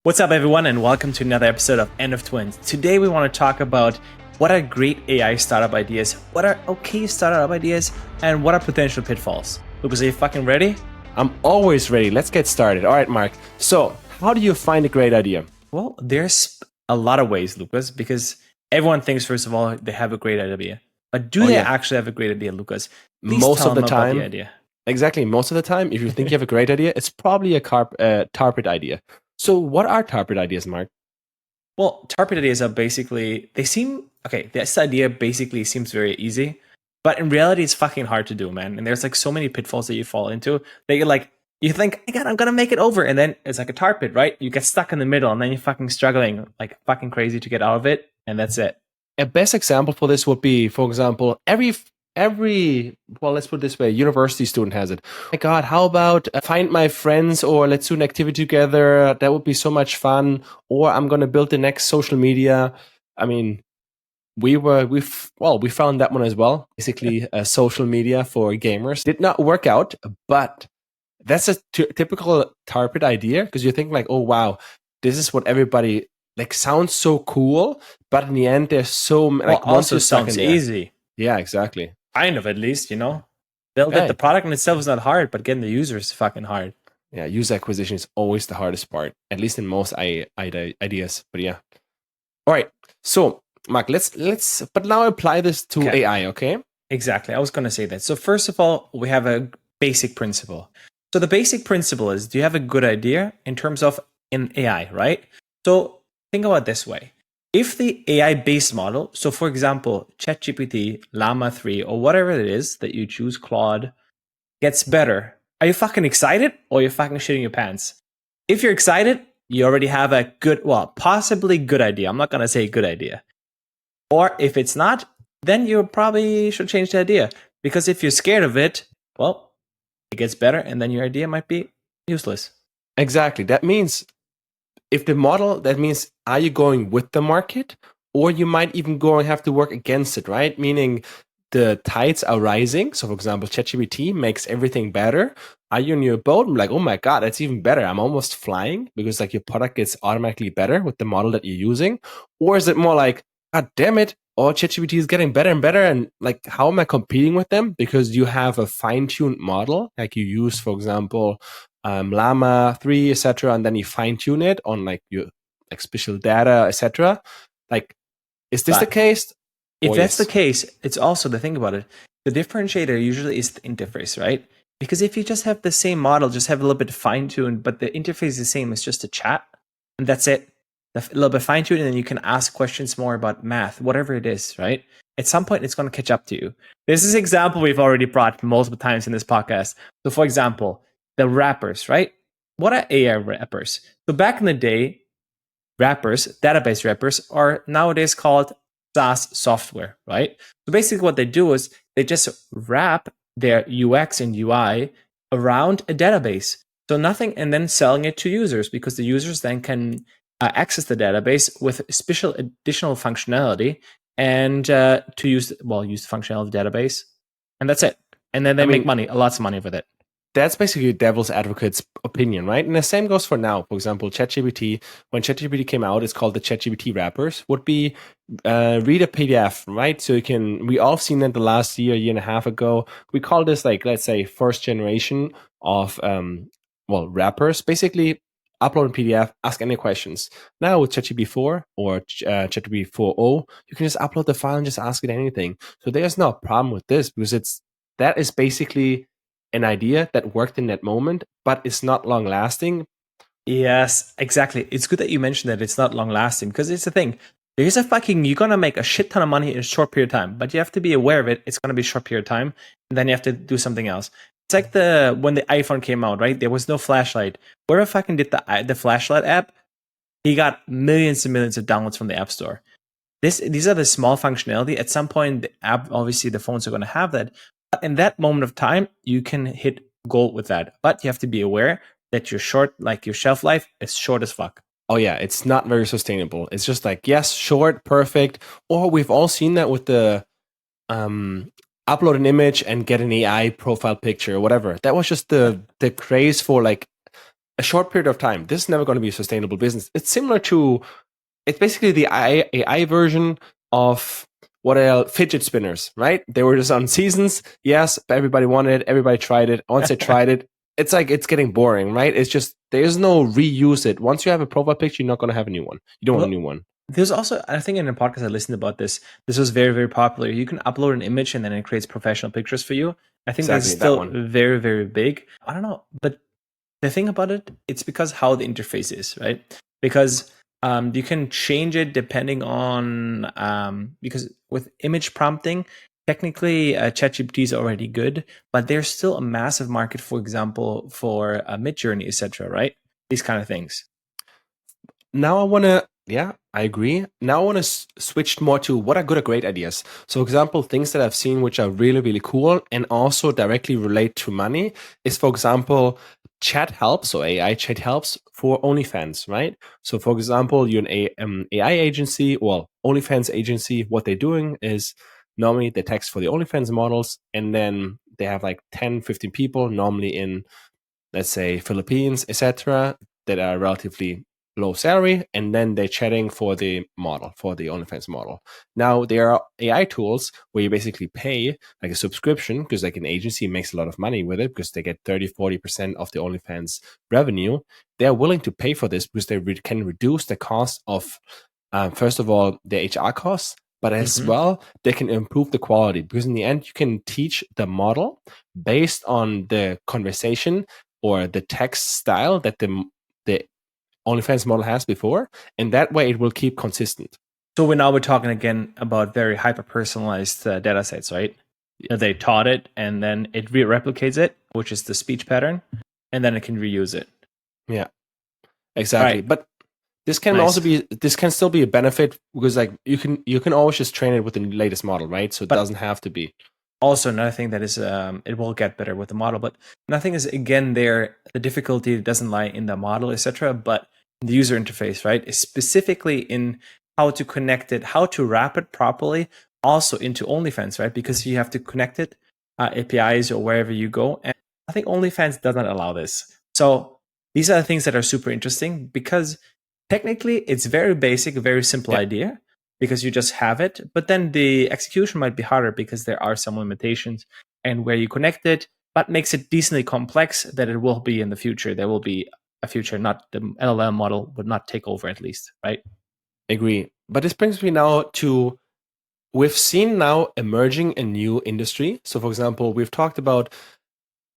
What's up, everyone, and welcome to another episode of End of Twins. Today, we want to talk about what are great AI startup ideas, what are okay startup ideas, and what are potential pitfalls. Lucas, are you fucking ready? I'm always ready. Let's get started. All right, Mark. So, how do you find a great idea? Well, there's a lot of ways, Lucas, because everyone thinks, first of all, they have a great idea. But do they actually have a great idea, Lucas? Please Most tell of the them about the time, idea. exactly. Most of the time, if you think you have a great idea, it's probably a tarpit idea. So, what are tarpit ideas, Mark? Well, tarpit ideas are basically, they seem, okay, this idea basically seems very easy, but in reality, it's fucking hard to do, man. And there's like so many pitfalls that you fall into that you're like, you think, oh God, I'm gonna make it over. And then it's like a tar pit, right? You get stuck in the middle and then you're fucking struggling like fucking crazy to get out of it. And that's it. A best example for this would be, for example, every well, let's put it this way, university student has it. Oh my God, how about find my friends, or let's do an activity together? That would be so much fun. Or I'm gonna build the next social media. I mean, we found that one as well. Basically, social media for gamers did not work out, but that's a typical tarpit idea, because you think like, oh wow, this is what everybody like, sounds so cool, but in the end, there's so like, Well, also sounds easy. Yeah, exactly. Kind of, at least, you know? Build it. The product in itself is not hard, but getting the user is fucking hard. Yeah, user acquisition is always the hardest part, at least in most ideas. But yeah. All right. So, Mark, but now apply this to AI, okay? Exactly. I was going to say that. So first of all, we have a basic principle. So the basic principle is, do you have a good idea in terms of an AI, right? So think about it this way. If the AI based model, so for example, ChatGPT, Llama 3, or whatever it is that you choose, Claude, gets better, are you fucking excited or are you fucking shitting your pants? If you're excited, you already have a good, well, possibly good idea. I'm not going to say good idea. Or if it's not, then you probably should change the idea. Because if you're scared of it, well, it gets better and then your idea might be useless. Exactly. That means if the model, that means, are you going with the market, or you might even go and have to work against it, right? Meaning the tides are rising. So for example, ChatGPT makes everything better. Are you in your boat? I'm like, oh my God, that's even better. I'm almost flying, because like your product gets automatically better with the model that you're using. Or is it more like, God damn it, oh, ChatGPT is getting better and better, and like, how am I competing with them? Because you have a fine-tuned model, like you use, for example, Llama 3, etc., and then you fine-tune it on like your like special data, etc. Like, is this the case? If that's the case, it's also the thing about it. The differentiator usually is the interface, right? Because if you just have the same model, just have a little bit fine-tuned, but the interface is the same, it's just a chat, and that's it. A little bit fine-tuned, and then you can ask questions more about math, whatever it is, right? At some point, it's going to catch up to you. This is an example we've already brought multiple times in this podcast. So, for example, the wrappers, right? What are AI wrappers? So back in the day, wrappers, database wrappers, are nowadays called SaaS software, right? So basically what they do is they just wrap their UX and UI around a database. So nothing, and then selling it to users, because the users then can access the database with special additional functionality and to use the functionality of the database. And that's it. And then they make money, lots of money with it. That's basically devil's advocate's opinion, right? And the same goes for now. For example, ChatGPT, when ChatGPT came out, it's called the ChatGPT wrappers, would be read a PDF, right? So we all seen that the last year and a half ago. We call this, like, let's say, first generation of, wrappers. Basically, upload a PDF, ask any questions. Now with ChatGPT 4 or ChatGPT 4.0, you can just upload the file and just ask it anything. So there's no problem with this, because that is basically an idea that worked in that moment, but it's not long lasting. Yes, exactly. It's good that you mentioned that it's not long lasting, because it's the thing. You're gonna make a shit ton of money in a short period of time, but you have to be aware of it. It's gonna be a short period of time, and then you have to do something else. It's like when the iPhone came out, right? There was no flashlight. Whoever fucking did the flashlight app, he got millions and millions of downloads from the App Store. These are the small functionality. At some point, the app, obviously, the phones are going to have that. But in that moment of time, you can hit gold with that. But you have to be aware that your shelf life is short as fuck. Oh yeah, it's not very sustainable. It's just like, yes, short, perfect. Or we've all seen that with the upload an image and get an AI profile picture or whatever. That was just the craze for like a short period of time. This is never going to be a sustainable business. It's similar to, it's basically the AI version of what are fidget spinners, right? They were just on seasons. Yes, everybody wanted it. Everybody tried it. Once they tried it, it's like, it's getting boring, right? It's just, there's no reuse it. Once you have a profile picture, you're not going to have a new one. You don't want a new one. There's also, I think in a podcast I listened about this. This was very, very popular. You can upload an image and then it creates professional pictures for you. I think that's still very, very big. I don't know, but the thing about it, it's because how the interface is, right? Because you can change it depending on because with image prompting, technically ChatGPT is already good, but there's still a massive market, for example, for Midjourney, etc. Right? These kind of things. Now I want to, yeah, I agree. Now I want to switch more to what are good or great ideas. So, for example, things that I've seen which are really, really cool and also directly relate to money is, for example, chat helps, so AI chat helps for OnlyFans, right? So, for example, you're an AI agency, well, OnlyFans agency, what they're doing is normally they text for the OnlyFans models, and then they have like 10, 15 people, normally in, let's say, Philippines, etc., that are relatively low salary, and then they're chatting for the model, for the OnlyFans model. Now there are AI tools where you basically pay like a subscription, because like an agency makes a lot of money with it because they get 30-40% of the OnlyFans revenue. They're willing to pay for this because they can reduce the cost of first of all the HR costs, but as well they can improve the quality, because in the end you can teach the model based on the conversation or the text style that the OnlyFans model has before, and that way it will keep consistent. So we're talking again about very hyper personalized data sets, right? They taught it and then it replicates it, which is the speech pattern, and then it can reuse it. Yeah, exactly. Right. But this can also be, this can still be a benefit, because like you can always just train it with the latest model, right? So it doesn't have to be. Also, another thing that is, it will get better with the model, but nothing is, again, there. The difficulty doesn't lie in the model, etc., but in the user interface, right? Is specifically in how to connect it, how to wrap it properly, also into OnlyFans, right? Because you have to connect it, APIs or wherever you go. And I think OnlyFans does not allow this. So these are the things that are super interesting, because technically it's very basic, very simple idea, because you just have it, but then the execution might be harder because there are some limitations, and where you connect it, but makes it decently complex that it will be in the future. There will be a future, not the LLM model would not take over, at least, right? Agree. But this brings me now to, we've seen now emerging a new industry. So for example, we've talked about,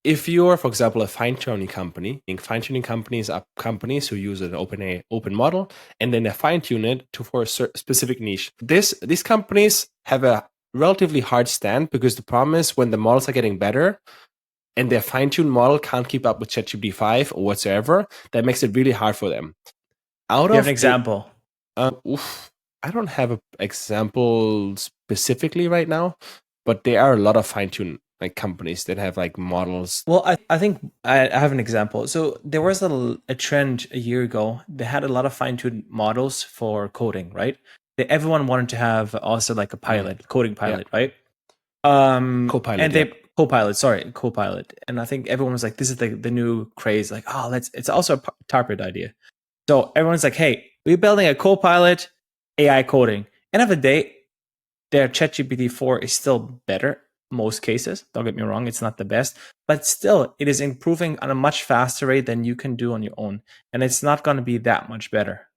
if you're, for example, a fine-tuning company, and fine-tuning companies are companies who use an open model, and then they fine-tune it for a specific niche. These companies have a relatively hard stand, because the problem is when the models are getting better and their fine-tuned model can't keep up with ChatGPT 5 or whatsoever, that makes it really hard for them. Do you have an example? I don't have an example specifically right now, but there are a lot of fine-tuned like companies that have like models. Well, I think I have an example. So there was a trend a year ago. They had a lot of fine-tuned models for coding, right? Everyone wanted to have also like a pilot, coding pilot, right? Copilot, and Copilot. And I think everyone was like, this is the new craze. Like, oh, it's also a tarpit idea. So everyone's like, hey, we're building a Copilot AI coding. End of the day, their ChatGPT 4 is still better most cases. Don't get me wrong, it's not the best, but still it is improving on a much faster rate than you can do on your own, and it's not going to be that much better.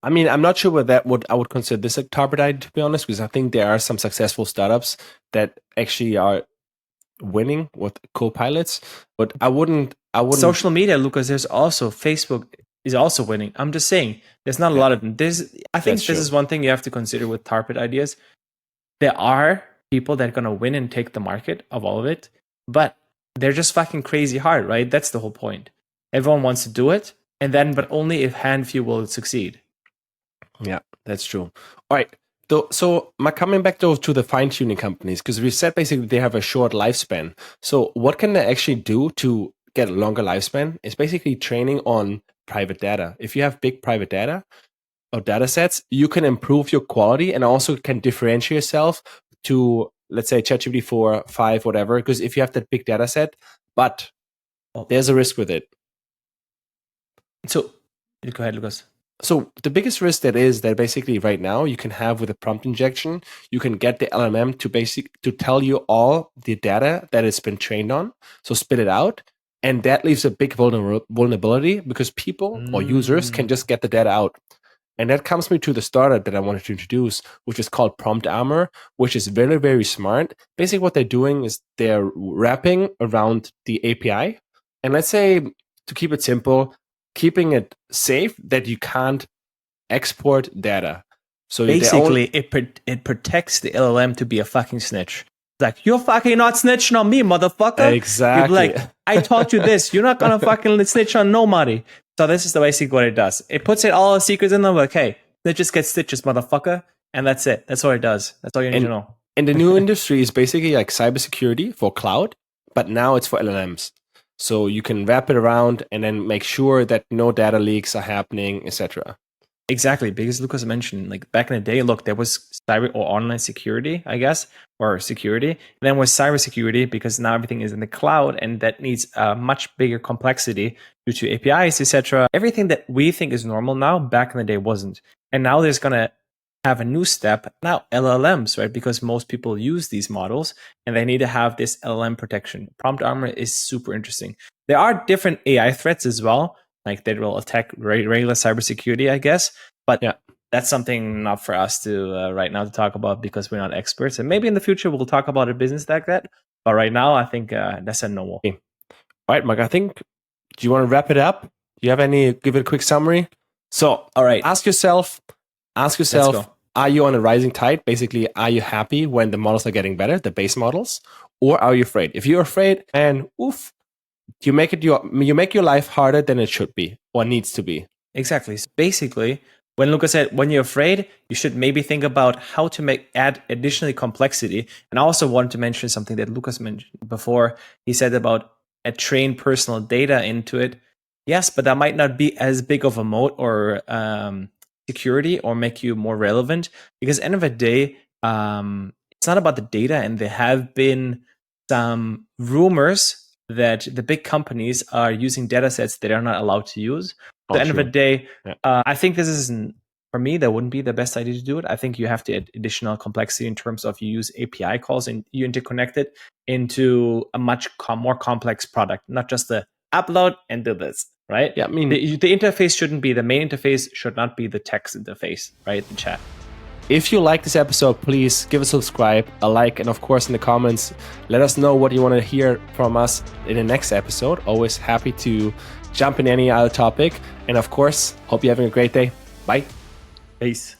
I mean, I'm not sure what I would consider this a tarpit idea, to be honest, because I think there are some successful startups that actually are winning with co-pilots, but I wouldn't Social media, Lucas, there's also Facebook is also winning. I'm just saying there's not a lot of them. I think this is one thing you have to consider with tarpit ideas. There are people that are going to win and take the market of all of it, but they're just fucking crazy hard, right? That's the whole point. Everyone wants to do it, and then, but only if handful will succeed. Yeah, that's true. All right. So coming back to the fine-tuning companies, because we said basically they have a short lifespan. So what can they actually do to get a longer lifespan? It's basically training on private data. If you have big private data or data sets, you can improve your quality and also can differentiate yourself to, let's say, ChatGPT 4, 5, whatever. Because if you have that big data set, but there's a risk with it. So go ahead, Lucas. So the biggest risk that is that basically right now you can have with a prompt injection, you can get the LLM to tell you all the data that it's been trained on, so spit it out, and that leaves a big vulnerability because people or users can just get the data out. And that comes me to the startup that I wanted to introduce, which is called Prompt Armor, which is very, very smart. Basically, what they're doing is they're wrapping around the API. And let's say, to keep it simple, keeping it safe that you can't export data. So basically, it protects the LLM to be a fucking snitch. It's like, you're fucking not snitching on me, motherfucker. Exactly. You're like, I taught you this. You're not gonna fucking snitch on nobody. So this is the basically what it does. It puts all the secrets in them. Like, hey, snitches get stitches, motherfucker, and that's it. That's what it does. That's all you need to know. And the new industry is basically like cybersecurity for cloud, but now it's for LLMs. So you can wrap it around and then make sure that no data leaks are happening, etc. Exactly, because Lucas mentioned, like back in the day, look, there was cyber or online security, I guess, or security. And then was cybersecurity because now everything is in the cloud, and that needs a much bigger complexity due to APIs, etc. Everything that we think is normal now, back in the day, wasn't. And now there's gonna have a new step now, LLMs, right? Because most people use these models, and they need to have this LLM protection. Prompt Armor is super interesting. There are different AI threats as well, like that will attack regular cybersecurity, I guess. But yeah, that's something not for us to right now to talk about because we're not experts. And maybe in the future we'll talk about a business like that. But right now, I think that's a no. Okay. All right, Mark. I think. Do you want to wrap it up? Do you have any? Give it a quick summary. So, all right. Ask yourself. Are you on a rising tide? Basically, are you happy when the models are getting better, the base models, or are you afraid? If you're afraid, and oof, you make your life harder than it should be or needs to be. Exactly. So basically, when Lucas said, when you're afraid, you should maybe think about how to add additionally complexity. And I also wanted to mention something that Lucas mentioned before. He said about train personal data into it. Yes, but that might not be as big of a moat or security or make you more relevant, because end of the day, it's not about the data. And there have been some rumors that the big companies are using data sets that are not allowed to use. At the end of the day, I think this is, for me, that wouldn't be the best idea to do it. I think you have to add additional complexity in terms of you use API calls and you interconnect it into a much more complex product, not just the upload and do this, right? Yeah, I mean, the interface shouldn't be, the main interface should not be the text interface, right? The chat. If you like this episode, please give a subscribe, a like, and of course in the comments, let us know what you want to hear from us in the next episode. Always happy to jump in any other topic. And of course, hope you're having a great day. Bye. Peace.